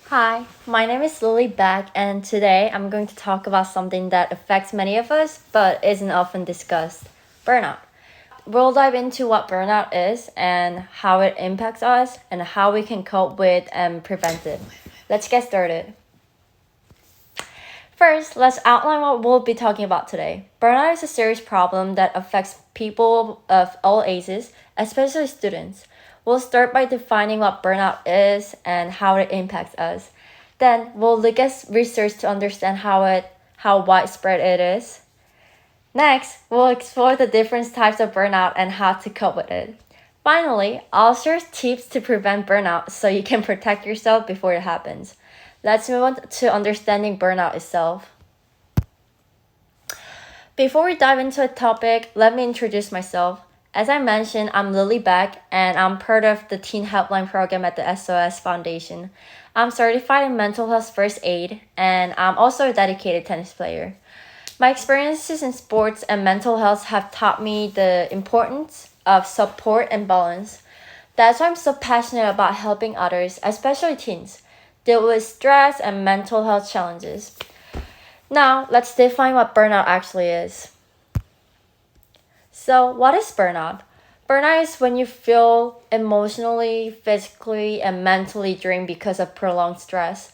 Hi, my name is Lily Beck, and today I'm going to talk about something that affects many of us but isn't often discussed: burnout. We'll dive into what burnout is and how it impacts us and how we can cope with and prevent it. Let's get started. First, let's outline what we'll be talking about today. Burnout is a serious problem that affects people of all ages, especially students. We'll start by defining what burnout is and how it impacts us. Then we'll look at research to understand how widespread it is. Next, we'll explore the different types of burnout and how to cope with it. Finally, I'll share tips to prevent burnout so you can protect yourself before it happens. Let's move on to understanding burnout itself. Before we dive into a topic, let me introduce myself. As I mentioned, I'm Lily Beck and I'm part of the Teen Helpline program at the S.O.S Foundation. I'm certified in mental health first aid and I'm also a dedicated tennis player. My experiences in sports and mental health have taught me the importance of support and balance. That's why I'm so passionate about helping others, especially teens, deal with stress and mental health challenges. Now, let's define what burnout actually is. So, what is burnout? Burnout is when you feel emotionally, physically, and mentally drained because of prolonged stress.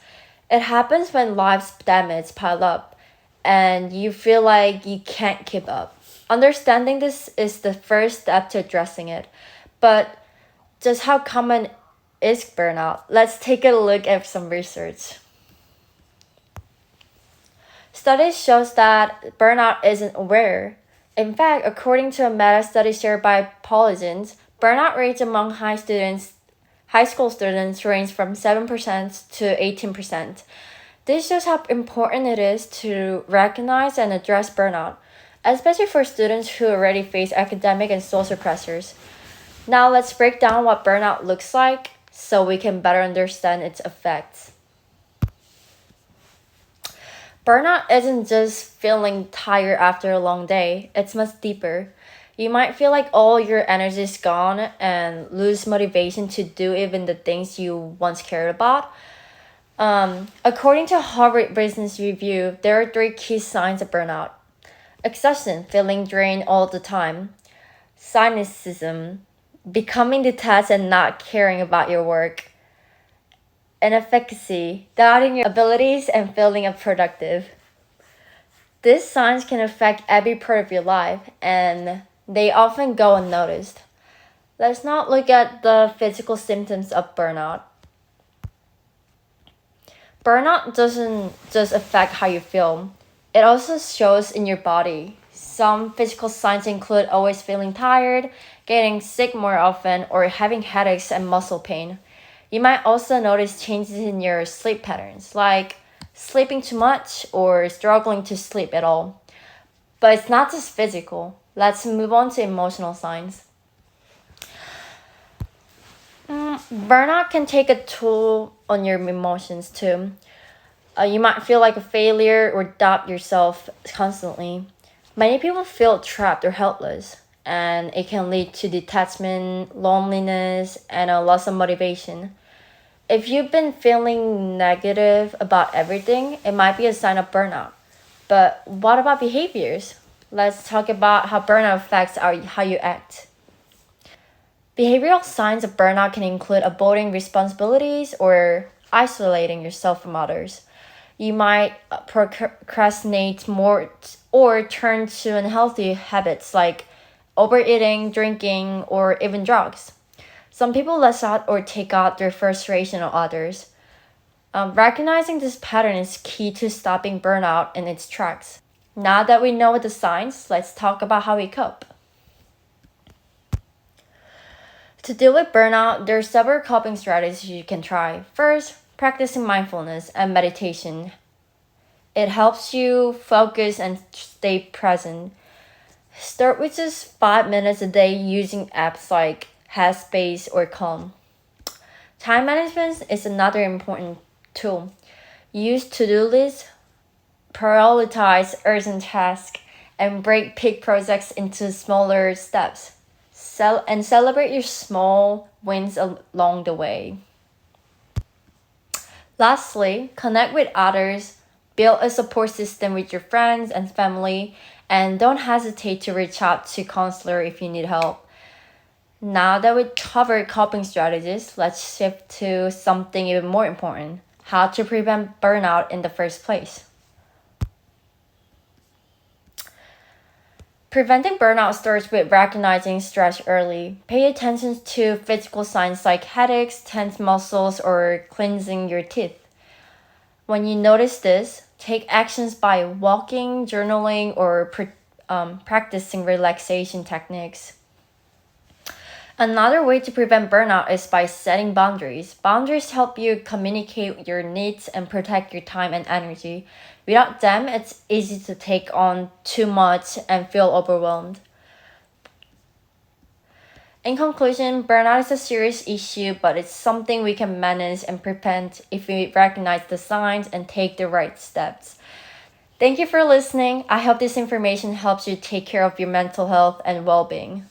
It happens when life's damage pile up and you feel like you can't keep up. Understanding this is the first step to addressing it. But just how common is burnout? Let's take a look at some research. Studies shows that burnout isn't rare. In fact, according to a meta-study shared by Polygens, burnout rates among high school students range from 7% to 18%. This shows how important it is to recognize and address burnout, especially for students who already face academic and social pressures. Now let's break down what burnout looks like so we can better understand its effects. Burnout isn't just feeling tired after a long day, it's much deeper. You might feel like all your energy is gone and lose motivation to do even the things you once cared about. According to Harvard Business Review, there are three key signs of burnout: exhaustion, feeling drained all the time; cynicism, becoming detached and not caring about your work; inefficacy, doubting your abilities and feeling unproductive. These signs can affect every part of your life and they often go unnoticed. Let's not look at the physical symptoms of burnout. Burnout doesn't just affect how you feel, it also shows in your body. Some physical signs include always feeling tired, getting sick more often, or having headaches and muscle pain. You might also notice changes in your sleep patterns, like sleeping too much or struggling to sleep at all. But it's not just physical. Let's move on to emotional signs. Burnout can take a toll on your emotions too. You might feel like a failure or doubt yourself constantly. Many people feel trapped or helpless, and it can lead to detachment, loneliness, and a loss of motivation. If you've been feeling negative about everything, it might be a sign of burnout. But what about behaviors? Let's talk about how burnout affects how you act. Behavioral signs of burnout can include avoiding responsibilities or isolating yourself from others. You might procrastinate more or turn to unhealthy habits like overeating, drinking, or even drugs. Some people lash out or take out their frustration on others. Recognizing this pattern is key to stopping burnout in its tracks. Now that we know the signs, let's talk about how we cope. To deal with burnout, there are several coping strategies you can try. First, practicing mindfulness and meditation. It helps you focus and stay present. Start with just 5 minutes a day using apps like Headspace or Calm. Time management is another important tool. Use to-do lists, prioritize urgent tasks, and break big projects into smaller steps. And celebrate your small wins along the way. Lastly, connect with others, build a support system with your friends and family, and don't hesitate to reach out to counselor if you need help. Now that we covered coping strategies, let's shift to something even more important: how to prevent burnout in the first place. Preventing burnout starts with recognizing stress early. Pay attention to physical signs like headaches, tense muscles, or cleansing your teeth. When you notice this, take actions by walking, journaling, or practicing relaxation techniques. Another way to prevent burnout is by setting boundaries. Boundaries help you communicate your needs and protect your time and energy. Without them, it's easy to take on too much and feel overwhelmed. In conclusion, burnout is a serious issue, but it's something we can manage and prevent if we recognize the signs and take the right steps. Thank you for listening. I hope this information helps you take care of your mental health and well being.